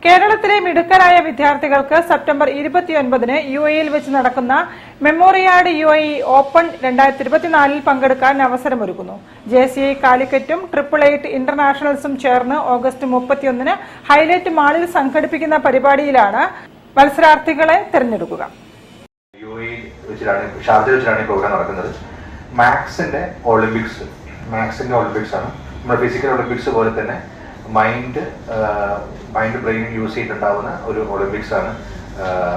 കേരളത്തിലെ മിടുക്കരായ വിദ്യാർത്ഥികൾക്ക് സെപ്റ്റംബർ 29-ന് UAE-യിൽ വെച്ച് നടക്കുന്ന മെമ്മോറിയാഡ് UAE ഓപ്പൺ 2024-ൽ പങ്കെടുക്കാൻ അവസരമൊരുക്കുന്നു. JCI കാലിക്കറ്റും 888 ഇന്റർനാഷണൽസും ചേർന്ന് ഓഗസ്റ്റ് 31-ന് ഹൈലൈറ്റ് മാളിൽ സംഘടിപ്പിക്കുന്ന പരിപാടിയിലാണ് മത്സരാർത്ഥികളെ തിരഞ്ഞെടുക്കുക. UAE ഷാർജയിൽ വെച്ചാണ് ഈ പ്രോഗ്രാം നടക്കുന്നത്. മാത്സിന്റെ ഒളിമ്പിക്സ് ആണ്. നമ്മുടെ ഫിസിക്കൽ ഒളിമ്പിക്സ് പോലെ തന്നെ മൈൻഡ് ബ്രെയിൻ യൂസ് ചെയ്തിട്ടുണ്ടാവുന്ന ഒരു ഒളിമ്പിക്സ് ആണ്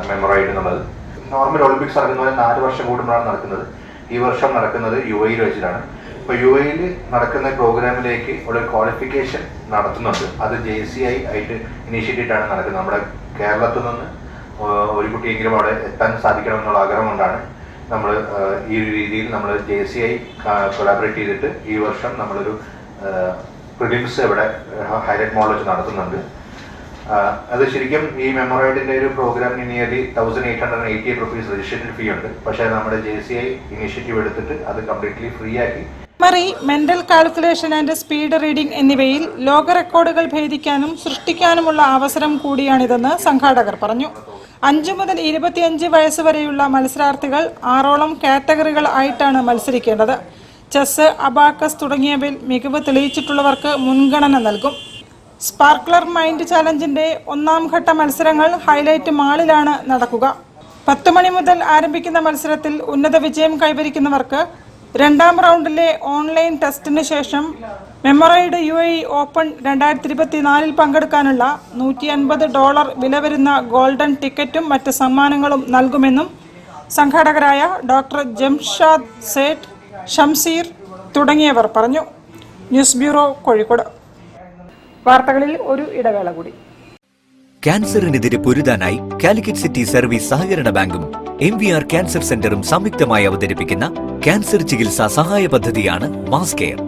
മെമ്മോറൈഡ് എന്നുള്ളത്. നോർമൽ ഒളിമ്പിക്സ് നടക്കുന്ന പോലെ 4 വർഷം കൂടുമ്പോഴാണ് നടക്കുന്നത്. ഈ വർഷം നടക്കുന്നത് UAE-യിൽ വെച്ചിട്ടാണ്. ഇപ്പോൾ UAE-യിൽ നടക്കുന്ന പ്രോഗ്രാമിലേക്ക് ഒരു ക്വാളിഫിക്കേഷൻ നടത്തുന്നുണ്ട്. അത് JCI ആയിട്ട് ഇനീഷ്യേറ്റീവായിട്ടാണ് നടക്കുന്നത്. നമ്മുടെ കേരളത്തിൽ നിന്ന് ഒരു കുട്ടിയെങ്കിലും അവിടെ എത്താൻ സാധിക്കണമെന്നുള്ള ആഗ്രഹം കൊണ്ടാണ് നമ്മൾ ഈ രീതിയിൽ നമ്മൾ JCI കൊളാബറേറ്റ് ചെയ്തിട്ട് ഈ വർഷം നമ്മളൊരു പ്രിലിംസ് ഇവിടെ ഹൈലൈറ്റ് മോൾ വെച്ച് നടത്തുന്നുണ്ട്. അത് ശരിക്കും ഈ മെമ്മോറൈഡിന്റെ ഒരു പ്രോഗ്രാമിന് നിയർലി 1888 rupees രജിസ്ട്രേഷൻ ഫീ ഉണ്ട്. പക്ഷേ നമ്മുടെ JCI ഇനീഷ്യേറ്റീവ് എടുത്തിട്ട് അത് കംപ്ലീറ്റ്ലി ഫ്രീ ആക്കി memory, mental calculation and speed reading എന്നിവയിൽ ലോക റെക്കോർഡുകൾ ഭേദിക്കാനും സൃഷ്ടിക്കാനുമുള്ള അവസരം കൂടിയാണിതെന്ന് സംഘാടകർ പറഞ്ഞു. 5 മുതൽ 25 വയസ്സ് വരെയുള്ള മത്സരാർത്ഥികൾ 6ഓളം കാറ്റഗറികൾ ആയിട്ടാണ് മത്സരിക്കേണ്ടത്. ചെസ്, അബാക്കസ് തുടങ്ങിയവയിൽ മികവ് തെളിയിച്ചിട്ടുള്ളവർക്ക് മുൻഗണന നൽകും. സ്പാർക്ലർ മൈൻഡ് ചാലഞ്ചിന്റെ 1ാം ഘട്ട മത്സരങ്ങൾ ഹൈലൈറ്റ് മാളിലാണ് നടക്കുക. 10 മണി മുതൽ ആരംഭിക്കുന്ന മത്സരത്തിൽ ഉന്നത വിജയം കൈവരിക്കുന്നവർക്ക് 2ാം റൗണ്ടിലെ ഓൺലൈൻ ടെസ്റ്റിന് ശേഷം മെമ്മോറൈഡ് UAE ഓപ്പൺ 2024-ൽ പങ്കെടുക്കാനുള്ള $150 വില വരുന്ന ഗോൾഡൻ ടിക്കറ്റും മറ്റ് സമ്മാനങ്ങളും നൽകുമെന്നും സംഘാടകരായ ഡോക്ടർ ജംഷാദ് സേഠ്, ഷംസീർ തുടങ്ങിയവർ പറഞ്ഞു. News bureau, Kozhikode. വാർത്തകളിൽ ഒരു ഇടവേള കൂടി. ക്യാൻസറിനെതിരെ പൊരുതാനായി കാലിക്കറ്റ് സിറ്റി സർവീസ് സഹകരണ ബാങ്കും MVR ക്യാൻസർ സെന്ററും സംയുക്തമായി അവതരിപ്പിക്കുന്ന ക്യാൻസർ ചികിത്സാ സഹായ പദ്ധതിയാണ് മാസ് കെയർ.